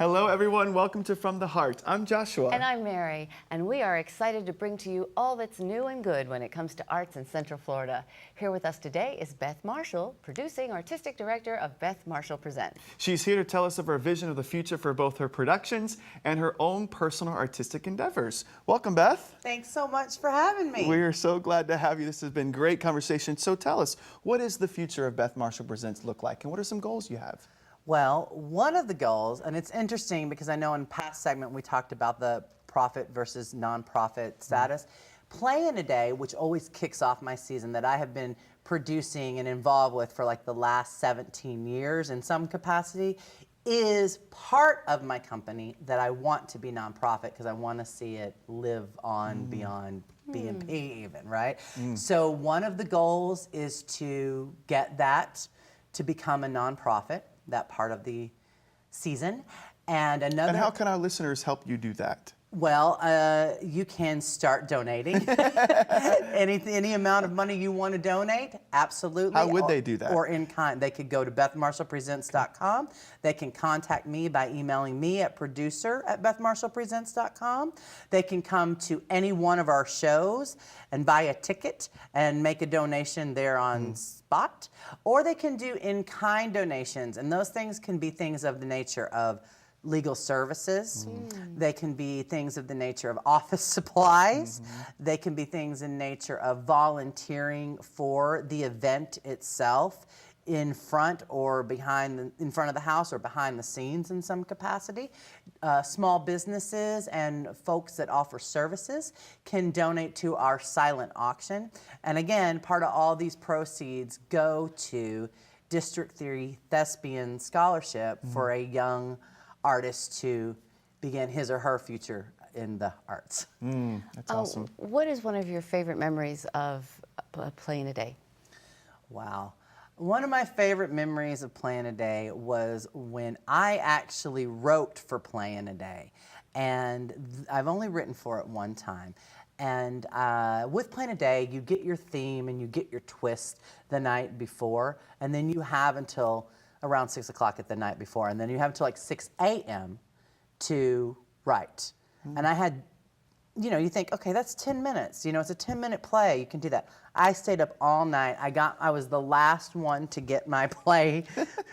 Hello, everyone. Welcome to From the Heart. I'm Joshua. And I'm Mary, and we are excited to bring to you all that's new and good when it comes to arts in Central Florida. Here with us today is Beth Marshall, producing artistic director of Beth Marshall Presents. She's here to tell us of her vision of the future for both her productions and her own personal artistic endeavors. Welcome, Beth. Thanks so much for having me. We are so glad to have you. This has been great conversation. So tell us, what does the future of Beth Marshall Presents look like, and what are some goals you have? Well, one of the goals, and it's interesting because I know in past segment we talked about the profit versus nonprofit status. Play in a Day, which always kicks off my season, that I have been producing and involved with for like the last 17 years in some capacity, is part of my company that I want to be nonprofit because I want to see it live on beyond B&P even, right? So one of the goals is to get that to become a nonprofit, that part of the season. And another. And how can our listeners help you do that? Well, you can start donating. Any amount of money you want to donate, absolutely. How would they do that? Or in kind. They could go to bethmarshallpresents.com. They can contact me by emailing me at producer@bethmarshallpresents.com. They can come to any one of our shows and buy a ticket and make a donation there on spot. Or they can do in-kind donations, and those things can be things of the nature of legal services. They can be things of the nature of office supplies. They can be things in nature of volunteering for the event itself in front or in front of the house or behind the scenes in some capacity. Small businesses and folks that offer services can donate to our silent auction. And again, part of all these proceeds go to District 3 Thespian Scholarship for a young artist to begin his or her future in the arts. That's awesome. What is one of your favorite memories of Play in a Day? Wow. One of my favorite memories of Play in a Day was when I actually wrote for Play in a Day. And I've only written for it one time. And with Play in a Day, you get your theme and you get your twist the night before, and then you have until around 6 o'clock at the night before, and then you have until like 6 a.m. to write. And I had, you think, okay, that's 10 minutes. It's a 10-minute play. You can do that. I stayed up all night. I was the last one to get my play,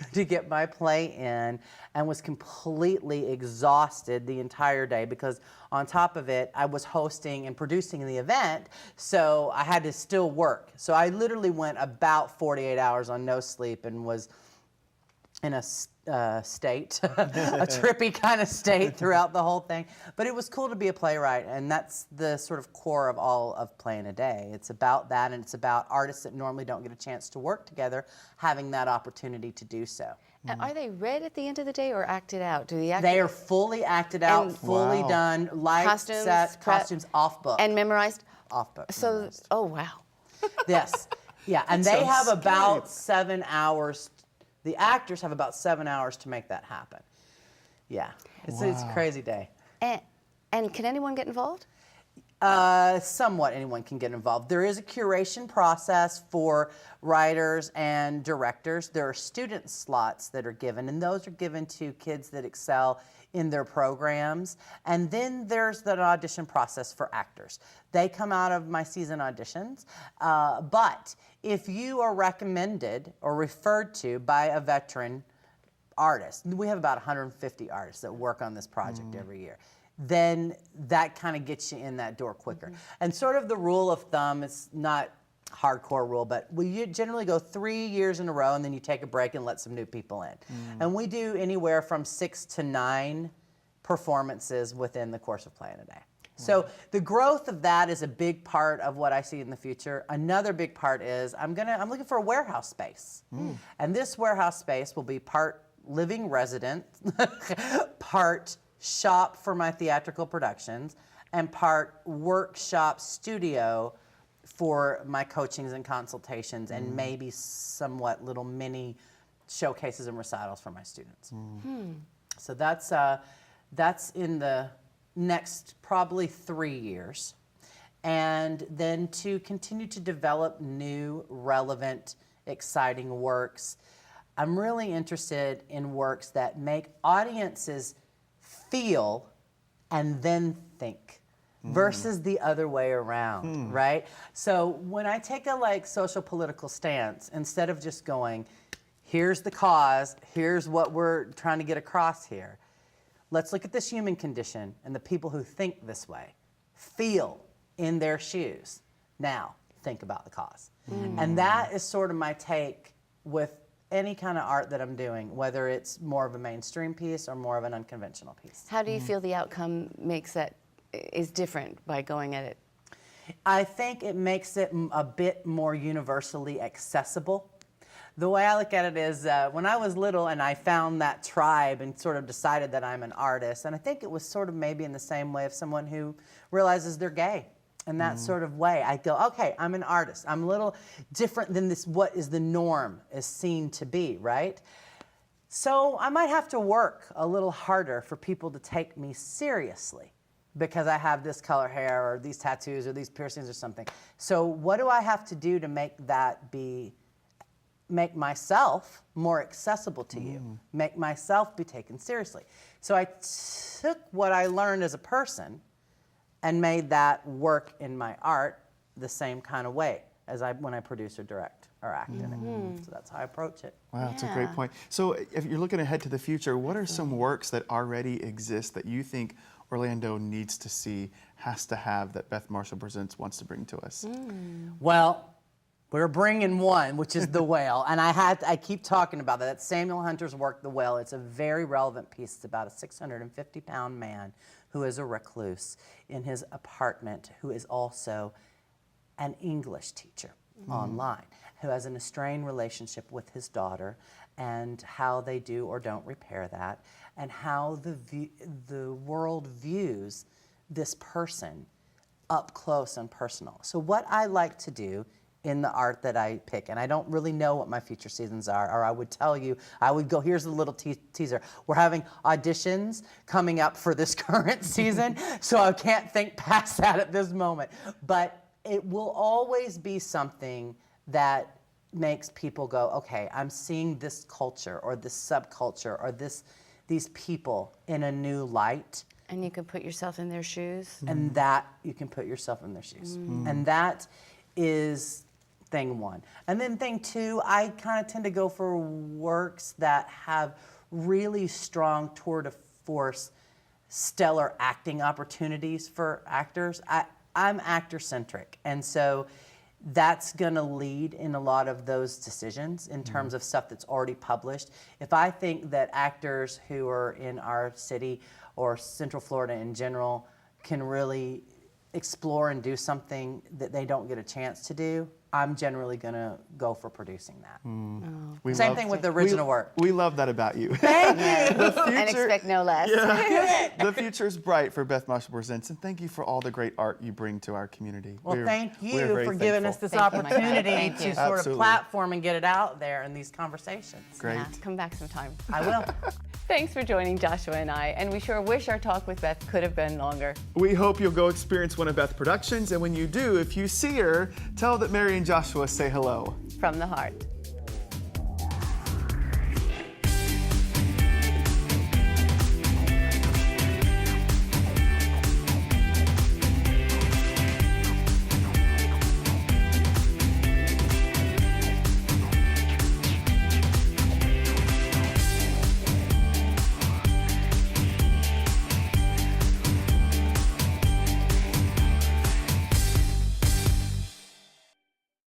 in, and was completely exhausted the entire day because on top of it, I was hosting and producing the event, so I had to still work. So I literally went about 48 hours on no sleep and was in a state, a trippy kind of state throughout the whole thing. But it was cool to be a playwright, and that's the sort of core of all of Play in a Day. It's about that, and it's about artists that normally don't get a chance to work together having that opportunity to do so. Are they read at the end of the day or acted out? Do the They are fully acted out, fully done, lights, costumes, set, costumes, off book. And memorized? Off book. So, memorized. oh wow. Yes. Yeah, and That they have sounds about 7 hours. The actors have about 7 hours to make that happen. Yeah, it's a crazy day. And can anyone get involved? Somewhat anyone can get involved. There is a curation process for writers and directors. There are student slots that are given, and those are given to kids that excel in their programs. And then there's the audition process for actors. They come out of my season auditions, but if you are recommended or referred to by a veteran artist, we have about 150 artists that work on this project every year, then that kind of gets you in that door quicker. And sort of the rule of thumb, it's not hardcore rule, but we generally go 3 years in a row and then you take a break and let some new people in. And we do anywhere from 6 to 9 performances within the course of Play in a Day. So the growth of that is a big part of what I see in the future. Another big part is I'm looking for a warehouse space. And this warehouse space will be part living resident, part shop for my theatrical productions, and part workshop studio for my coachings and consultations, and maybe somewhat little mini showcases and recitals for my students. So that's in the next probably 3 years. And then to continue to develop new, relevant, exciting works. I'm really interested in works that make audiences feel, and then think versus the other way around, right? So when I take a like social political stance, instead of just going, here's the cause, here's what we're trying to get across here, let's look at this human condition and the people who think this way, feel in their shoes. Now, think about the cause. And that is sort of my take with any kind of art that I'm doing, whether it's more of a mainstream piece or more of an unconventional piece. How do you feel the outcome is different by going at it? I think it makes it a bit more universally accessible. The way I look at it is when I was little and I found that tribe and sort of decided that I'm an artist, and I think it was sort of maybe in the same way of someone who realizes they're gay. In that sort of way, I go, okay, I'm an artist. I'm a little different than this, what is the norm is seen to be, right? So I might have to work a little harder for people to take me seriously because I have this color hair or these tattoos or these piercings or something. So what do I have to do to make myself more accessible to you, make myself be taken seriously? So I took what I learned as a person and made that work in my art the same kind of way as when I produce or direct or act in it. So that's how I approach it. Wow, that's a great Yeah. point. So if you're looking ahead to the future, what are some works that already exist that you think Orlando needs to see, has to have, that Beth Marshall Presents wants to bring to us? Well, we're bringing one, which is The Whale, and I keep talking about that. That's Samuel Hunter's work, The Whale. It's a very relevant piece. It's about a 650-pound man who is a recluse in his apartment, who is also an English teacher online, who has an estranged relationship with his daughter, and how they do or don't repair that, and how the world views this person up close and personal. So what I like to do in the art that I pick, and I don't really know what my future seasons are, or I would tell you, I would go, here's a little teaser. We're having auditions coming up for this current season, so I can't think past that at this moment. But it will always be something that makes people go, okay, I'm seeing this culture or this subculture or these people in a new light. And you can put yourself in their shoes. And that you can put yourself in their shoes. And that is thing one. And then thing two, I kind of tend to go for works that have really strong tour de force, stellar acting opportunities for actors. I'm actor-centric, and so that's going to lead in a lot of those decisions in terms of stuff that's already published. If I think that actors who are in our city or Central Florida in general can really explore and do something that they don't get a chance to do, I'm generally going to go for producing that. We Same love- thing with the original work. We love that about you. And expect no less. The future's bright for Beth Marshall Presents, and thank you for all the great art you bring to our community. Well, thank we're you very for giving us thankful. this Thank you, my friend. opportunity Thank to you. sort of Absolutely. platform and get it out there in these conversations. Great. Yeah, come back sometime. I will. Thanks for joining Joshua and I, and we sure wish our talk with Beth could have been longer. We hope you'll go experience one of Beth Productions, and when you do, if you see her, tell that Mary and Joshua say hello. From the heart.